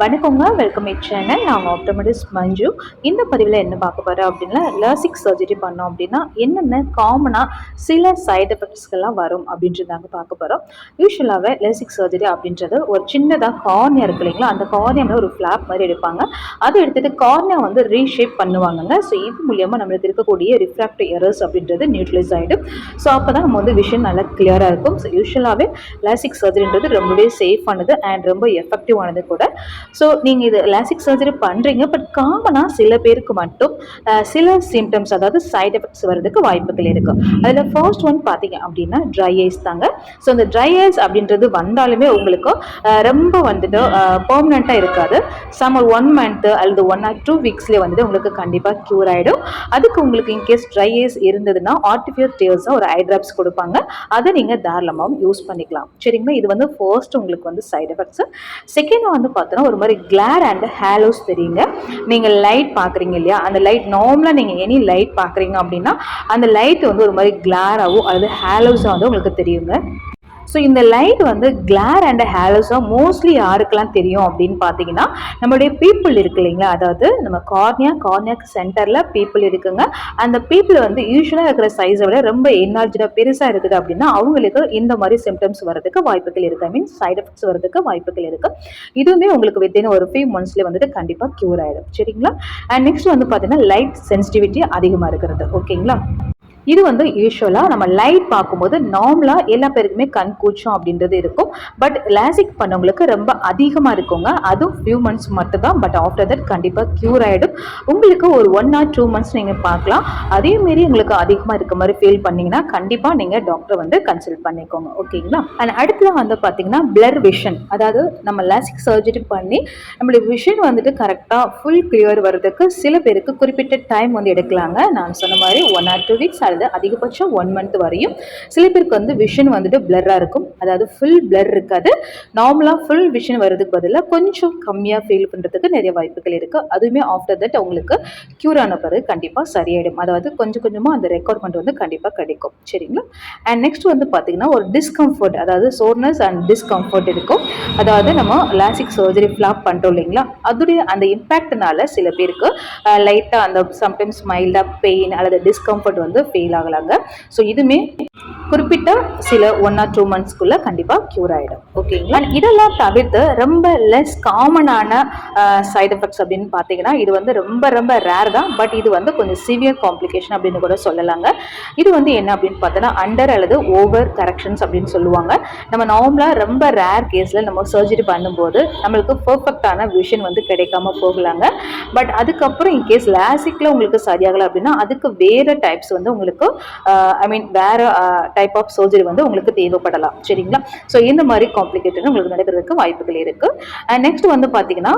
வணக்கங்க, welcome my channel. நான் optometrist மஞ்சு. இந்த பதிவில் என்ன பார்க்க போகிறேன் அப்படின்னா, லாசிக் சர்ஜரி பண்ணோம் அப்படின்னா என்னென்ன காமனாக சில சைடு எஃபெக்ட்ஸ்கெல்லாம் வரும் அப்படின்றதாங்க பார்க்க போகிறோம். யூஸ்வலாகவே லாசிக் சர்ஜரி அப்படின்றது ஒரு சின்னதாக கார்னியா இருக்கு இல்லைங்களா, அந்த கார்னியாவில் ஒரு ஃப்ளாப் மாதிரி எடுப்பாங்க. அதை எடுத்துகிட்டு கார்னியா வந்து ரீஷேப் பண்ணுவாங்கங்க. ஸோ இது மூலியமாக நம்மளுக்கு இருக்கக்கூடிய ரிஃப்ராக்டிவ் எரர்ஸ் அப்படின்றது நியூட்ரலைஸ் ஆகிடும். ஸோ அப்போ தான் நம்ம வந்து விஷன் நல்லா கிளியராக இருக்கும். ஸோ யூஸ்வலாகவே லாசிக் சர்ஜரின்றது ரொம்பவே சேஃபானது அண்ட் ரொம்ப எஃபெக்டிவானது கூட. ஸோ நீங்கள் இது லாசிக் சர்ஜரி பண்ணுறீங்க, பட் காமனாக சில பேருக்கு மட்டும் சில சிம்டம்ஸ், அதாவது சைட் எஃபெக்ட்ஸ் வர்றதுக்கு வாய்ப்புகள் இருக்குது. அதில் ஃபர்ஸ்ட் ஒன் பார்த்தீங்க அப்படின்னா ட்ரை ஐஸ் தாங்க. ஸோ இந்த ட்ரை ஐஸ் அப்படின்றது வந்தாலுமே உங்களுக்கு ரொம்ப வந்துட்டு பெர்மனண்ட்டாக இருக்காது. சம்மர் 1 மந்த் அல்லது 1 or 2 வீக்ஸ்லேயே வந்துட்டு உங்களுக்கு கண்டிப்பாக க்யூர் ஆகிடும். அதுக்கு உங்களுக்கு இன்கேஸ் ட்ரை ஐஸ் இருந்ததுன்னா ஆர்டிஃபிஷியல் டியர்ஸாக ஒரு ஐ ட்ராப்ஸ் கொடுப்பாங்க. அதை நீங்கள் தாராளமாகவும் யூஸ் பண்ணிக்கலாம். சரிங்களா, இது வந்து ஃபர்ஸ்ட் உங்களுக்கு வந்து சைட் எஃபெக்ட்ஸ். செகண்ட் வந்து பார்த்தோன்னா ஒரு மாதிரி கிளார் அண்ட் ஹேலோஸ் தெரியுங்க. நீங்கள் லைட் பார்க்குறீங்க இல்லையா, அந்த லைட் நார்மலாக நீங்கள் எனி லைட் பார்க்குறீங்க அப்படின்னா அந்த லைட் வந்து ஒரு மாதிரி கிளாராகவும் அல்லது ஹேலோஸாக வந்து உங்களுக்கு தெரியுங்க. ஸோ இந்த லைட் வந்து கிளார் அண்ட் ஹேலோஸாக மோஸ்ட்லி யாருக்கெல்லாம் தெரியும் அப்படின்னு பார்த்தீங்கன்னா, நம்மளுடைய பீப்புள் இருக்கு இல்லைங்களா, அதாவது நம்ம கார்னியாக்கு சென்டரில் பீப்புள் இருக்குங்க. அந்த பீப்புள் வந்து யூஸ்வலாக இருக்கிற சைஸை விட ரொம்ப என்லார்ஜாக பெருசாக இருக்குது அப்படின்னா அவங்களுக்கு இந்த மாதிரி சிம்டம்ஸ் வரதுக்கு வாய்ப்புகள் இருக்குது. ஐ மீன் சைட் எஃபெக்ட்ஸ் வரதுக்கு வாய்ப்புகள் இருக்குது. இதுவுமே உங்களுக்கு வித்தின் ஒரு ஃபியூ மந்த்ஸ்லேயே வந்துட்டு கண்டிப்பாக க்யூர் ஆகிடும். சரிங்களா, அண்ட் நெக்ஸ்ட் வந்து பார்த்தீங்கன்னா லைட் சென்சிட்டிவிட்டி அதிகமாக இருக்கிறது. ஓகேங்களா, இது வந்து யூஸ்வலாக நம்ம லைட் பார்க்கும்போது நார்மலாக எல்லா பேருக்குமே கண் கூச்சம் அப்படின்றது இருக்கும். பட் லாசிக் பண்ணவங்களுக்கு ரொம்ப அதிகமாக இருக்குங்க. அதுவும் ஃபியூ மந்த்ஸ் மட்டும் தான். பட் ஆஃப்டர் தட் கண்டிப்பாக க்யூர் ஆகிடும். உங்களுக்கு ஒரு 1 or 2 months நீங்கள் பார்க்கலாம். அதேமாரி உங்களுக்கு அதிகமாக இருக்க மாதிரி ஃபீல் பண்ணிங்கன்னா கண்டிப்பாக நீங்கள் டாக்டரை வந்து கன்சல்ட் பண்ணிக்கோங்க. ஓகேங்களா, அண்ட் அடுத்ததான் வந்து பார்த்தீங்கன்னா பிளர் விஷன். அதாவது நம்ம லாசிக் சர்ஜரி பண்ணி நம்மளுடைய விஷன் வந்துட்டு கரெக்டாக ஃபுல் கிளியர் வர்றதுக்கு சில பேருக்கு குறிப்பிட்ட டைம் வந்து எடுக்கலாங்க. நான் சொன்ன மாதிரி 1 or 2 weeks அதிகபட்சம் 1 month வரையும். சில பேருக்கு வந்து விஷன் வந்துட்டு பிளரா இருக்கும். அதாவது ஃபுல் பிளர் இருக்காது. நார்மலா ஃபுல் விஷன் வர்றதுக்கு பதிலாக கொஞ்சம் கம்மியா ஃபீல் பண்றதுக்கு நிறைய வாய்ப்புகள் இருக்கு. அதுவுமே ஆஃப்டர் தட் உங்களுக்கு கியூர் ஆன பிறகு கண்டிப்பா சரியாயிடும். அதாவது கொஞ்சம் கொஞ்சமா அந்த ரெக்கவர்மெண்ட் வந்து கண்டிப்பா கிடைக்கும். சரிங்களா, அண்ட் நெக்ஸ்ட் வந்து பாத்தீங்கன்னா ஒரு டிஸ்கம்ஃபர்ட், அதாவது சோர்னஸ் அண்ட் டிஸ்கம்ஃபர்ட் இருக்கும். அதாவது நம்ம லாசிக் சர்ஜரி ஃபிளாப் பண்றோம் இல்லைங்களா, அதுடைய அந்த இம்பாக்ட்னால சில பேருக்கு லைட்டா அந்த சம்டைம்ஸ் மைல்டா பெயின் அல்லது டிஸ்கம்ஃபர்ட் வந்து ஃபீல் ஆகலாங்க. ஸோ இதுவுமே குறிப்பிட்ட சில 1 or 2 monthsக்குள்ள கண்டிப்பாக க்யூர் ஆகிடும். ஓகேங்களா, இதெல்லாம் தவிர்த்து ரொம்ப லெஸ் காமனான சைட் எஃபெக்ட்ஸ் அப்படின்னு பார்த்தீங்கன்னா இது வந்து ரொம்ப ரொம்ப ரேர் தான். பட் இது வந்து கொஞ்சம் சிவியர் காம்ப்ளிகேஷன் அப்படின்னு கூட சொல்லலாங்க. இது வந்து என்ன அப்படின்னு பார்த்தோன்னா அண்டர் அல்லது ஓவர் கரெக்ஷன்ஸ் அப்படின்னு சொல்லுவாங்க. நம்ம நார்மலாக ரொம்ப ரேர் கேஸில் நம்ம சர்ஜரி பண்ணும்போது நம்மளுக்கு பர்ஃபெக்டான விஷன் வந்து கிடைக்காம போகலாங்க. பட் அதுக்கப்புறம் இன்கேஸ் லாசிக்கில் உங்களுக்கு சரியாகலை அப்படின்னா அதுக்கு வேறு டைப்ஸ் வந்து உங்களுக்கு ஐ மீன் வேறு டைப் ஆஃப் சர்ஜரி வந்து உங்களுக்கு தேவைப்படலாம். சரிங்களா, ஸோ இந்த மாதிரி காம்ப்ளிகேட்டட் உங்களுக்கு நடக்கிறதுக்கு வாய்ப்புகள் இருக்குது. அண்ட் நெக்ஸ்ட் வந்து பார்த்தீங்கன்னா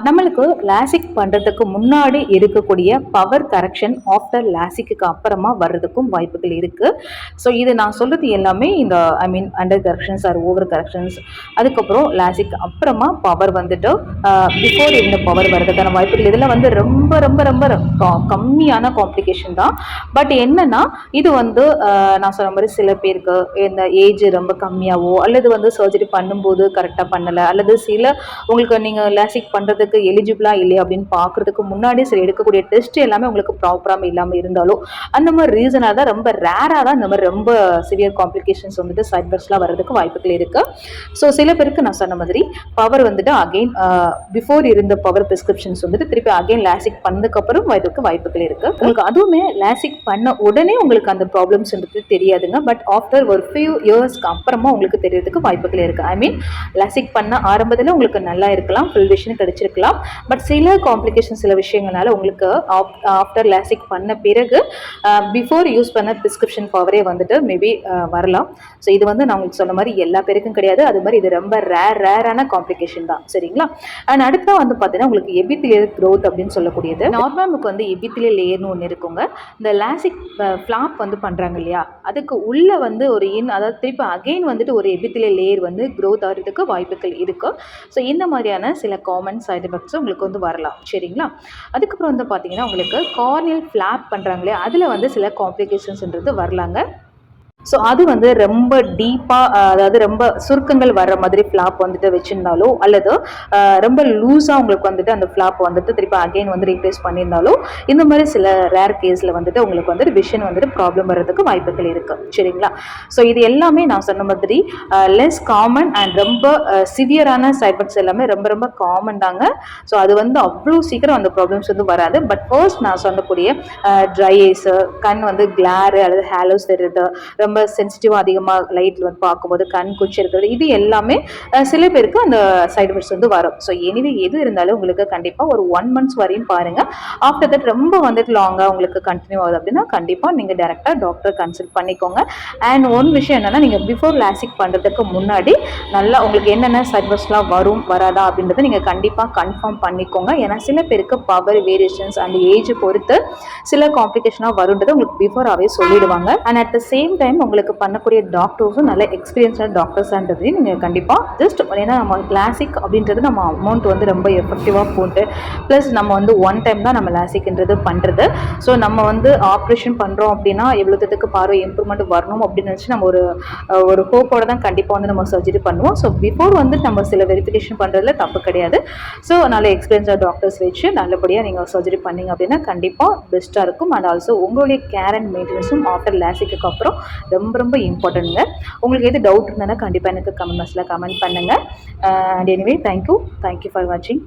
நம்மளுக்கு லாசிக் பண்ணுறதுக்கு முன்னாடி இருக்கக்கூடிய பவர் கரெக்ஷன் ஆஃப்டர் லாசிக்கு அப்புறமா வர்றதுக்கும் வாய்ப்புகள் இருக்குது. ஸோ இது நான் சொல்கிறது எல்லாமே இந்த I mean under corrections or over corrections, அதுக்கப்புறம் லாசிக் அப்புறமா பவர் வந்துட்டு பிஃபோர் இருந்த பவர் வர்றதுக்கான வாய்ப்புகள் இதில் வந்து ரொம்ப ரொம்ப ரொம்ப கம்மியான காம்ப்ளிகேஷன் தான். பட் என்னன்னா இது வந்து நான் சொன்ன மாதிரி சில பேருக்கு இந்த ஏஜ் ரொம்ப கம்மியாகவோ அல்லது வந்து சர்ஜரி பண்ணும்போது கரெக்டாக பண்ணலை அல்லது சில உங்களுக்கு நீங்கள் லாசிக் பண்ணுறதுக்கு எலிஜிபிளா இல்லையா அப்படின்னு பார்க்கறதுக்கு முன்னாடி சரி எடுக்கக்கூடிய டெஸ்ட் எல்லாமே உங்களுக்கு ப்ராப்பராக இல்லாமல் இருந்தாலும் அந்த மாதிரி ரீசனாக தான் ரொம்ப ரேராக தான் இந்த மாதிரி ரொம்ப சிவியர் காம்ப்ளிகேஷன்ஸ் வந்துட்டு சைட் எஃபெக்ட்ஸ்லாம் வர்றதுக்கு வாய்ப்புகள் இருக்குது. ஸோ சில பேருக்கு நான் சொன்ன மாதிரி பவர் வந்துட்டு அகெயின் பிஃபோர் இருந்த பவர் ப்ரிஸ்கிரிப்ஷன்ஸ் வந்துட்டு திருப்பி அகெயின் லாசிக் பண்ணதுக்கப்புறம் வரதுக்கு வாய்ப்புகள் இருக்குது. உங்களுக்கு அதுவுமே லாசிக் பண்ண உடனே உங்களுக்கு அந்த ப்ராப்ளம்ஸ் வந்துட்டு தெரியாதுங்க. பட் ஆஃப்டர் ஒரு ஃபியூ இயர்ஸ்க்கு அப்புறமா உங்களுக்கு தெரியறதுக்கு வாய்ப்புகள் இருக்குது. ஐ மீன் லாசிக் பண்ண ஆரம்பத்தில் உங்களுக்கு நல்லா இருக்கலாம், ஃபுல் விஷன் கிடைச்சிருக்கலாம். பட் சில காம்ப்ளிகேஷன் சில விஷயங்களால உங்களுக்கு ஆஃப்டர் லாசிக் பண்ண பிறகு பிஃபோர் யூஸ் பண்ண ப்ரிஸ்கிரிப்ஷன் பவரே வந்துட்டு மேபி வரலாம். ஸோ இது வந்து நான் உங்களுக்கு சொன்ன மாதிரி எல்லா பேருக்கும் கிடையாது. அது மாதிரி இது ரொம்ப ரேரான காம்ப்ளிகேஷன் தான். சரிங்களா, அண்ட் அடுத்த வந்து பார்த்தீங்கன்னா உங்களுக்கு எபித்திலியல் க்ரோத் அப்படின்னு சொல்லக்கூடியது. நார்மலாக நமக்கு வந்து எபித்திலியல் லேயர்னு ஒன்று இருக்குங்க. இந்த லாசிக் ஃப்ளாப் வந்து பண்ணுறாங்க இல்லையா, அதுக்கு உள்ள வந்து ஒரு அதாவது திருப்பி அகெயின் வந்துட்டு ஒரு எபித்திலியல் லேயர் வந்து க்ரோத் ஆகிறதுக்கு வாய்ப்புகள் இருக்குது. ஸோ இந்த மாதிரியான சில காமன் சைடு எஃபெக்ட்ஸ் உங்களுக்கு வந்து வரலாம். சரிங்களா, அதுக்கப்புறம் வந்து பார்த்தீங்கன்னா உங்களுக்கு கார்னியல் ஃப்ளாப் பண்ணுறாங்களே அதில் வந்து சில காம்ப்ளிகேஷன்ஸ்ன்றது வரலாங்க. ஸோ அது வந்து ரொம்ப டீப்பாக, அதாவது ரொம்ப சுருக்கங்கள் வர்ற மாதிரி ஃப்ளாப் வந்துட்டு வச்சிருந்தாலோ, அல்லது ரொம்ப லூஸாக உங்களுக்கு வந்துட்டு அந்த ஃப்ளாப் வந்துட்டு திருப்பி அகைன் வந்து ரீப்ளேஸ் பண்ணியிருந்தாலோ, இந்த மாதிரி சில ரேர் கேஸில் வந்துட்டு உங்களுக்கு வந்துட்டு விஷன் வந்துட்டு ப்ராப்ளம் வர்றதுக்கு வாய்ப்புகள் இருக்குது. சரிங்களா? ஸோ இது எல்லாமே நான் சொன்ன மாதிரி லெஸ் காமன் அண்ட் ரொம்ப சிவியரான சைட் எஃபெக்ட்ஸ் எல்லாமே ரொம்ப ரொம்ப காமன் தாங்க. ஸோ அது வந்து அவ்வளோ சீக்கிரம் அந்த ப்ராப்ளம்ஸ் வந்து வராது. பட் ஃபர்ஸ்ட் நான் சொல்லக்கூடிய ட்ரை ஐஸு, கண் வந்து கிளாரு அல்லது ஹேலோஸ் தெரியுது, ரொம்ப சென்சிட்டிவாக அதிகமாக லைட்டில் வந்து பார்க்கும்போது கண் குச்சி இருக்கிறது, இது எல்லாமே சில பேருக்கு அந்த சைடு எஃபெக்ட்ஸ் வந்து வரும். ஸோ எனிவே எது இருந்தாலும் உங்களுக்கு கண்டிப்பாக ஒரு 1 months வரையும் பாருங்கள். ஆஃப்டர் தட் ரொம்ப வந்துட்டு லாங்காக உங்களுக்கு கண்டினியூ ஆகுது அப்படின்னா கண்டிப்பாக நீங்கள் டேரெக்டாக டாக்டர் கன்சல்ட் பண்ணிக்கோங்க. அண்ட் ஒன் விஷயம் என்னென்னா, நீங்கள் பிஃபோர் லாசிக் பண்ணுறதுக்கு முன்னாடி நல்லா உங்களுக்கு என்னென்ன சைட் எஃபெக்ட்ஸ்லாம் வரும் வராதா அப்படின்றத நீங்கள் கண்டிப்பாக கன்ஃபார்ம் பண்ணிக்கோங்க. ஏன்னா சில பேருக்கு பவர் வேரியேஷன்ஸ் அண்ட் ஏஜ் பொறுத்து சில காம்ப்ளிகேஷனாக வரும்ன்றதை உங்களுக்கு பிஃபோராகவே சொல்லிடுவாங்க. And at the same time உங்களுக்கு பண்ணக்கூடிய டாக்டர்ஸும் நல்ல எக்ஸ்பீரியன்ஸான டாக்டர்ஸான்றதையும் நீங்கள் கண்டிப்பாக ஜஸ்ட் ஏன்னா நம்ம கிளாசிக் அப்படின்றது நம்ம அமௌண்ட் வந்து ரொம்ப எஃபெக்டிவாக போட்டு ப்ளஸ் நம்ம வந்து ஒன் டைம் தான் நம்ம லாசிக்ன்றது பண்ணுறது. ஸோ நம்ம வந்து ஆப்ரேஷன் பண்ணுறோம் அப்படின்னா எவ்வளோத்துக்கு பார்வை இம்ப்ரூவ்மெண்ட் வரணும் அப்படின்னு நினச்சி நம்ம ஒரு ஹோப்போட தான் கண்டிப்பாக வந்து நம்ம சர்ஜரி பண்ணுவோம். ஸோ பிஃபோர் வந்து நம்ம சில வெரிஃபிகேஷன் பண்ணுறதுல தப்பு கிடையாது. ஸோ நல்ல எக்ஸ்பீரியன்ஸான டாக்டர்ஸ் வச்சு நல்லபடியாக நீங்கள் சர்ஜரி பண்ணிங்க அப்படின்னா கண்டிப்பாக பெஸ்ட்டாக இருக்கும். அண்ட் ஆல்சோ உங்களுடைய கேர் அண்ட் மெயின்டெனன்ஸும் ஆஃப்டர் லாசிக்கு அப்புறம் ரொம்ப ரொம்ப இம்பார்ட்டன்ட்ங்க. உங்களுக்கு எது டவுட் இருந்தாலும் கண்டிப்பாக எனக்கு கமெண்ட் பாக்ஸில் கமெண்ட் பண்ணுங்கள். அண்ட் எனிவே தேங்க்யூ ஃபார் வாட்சிங்.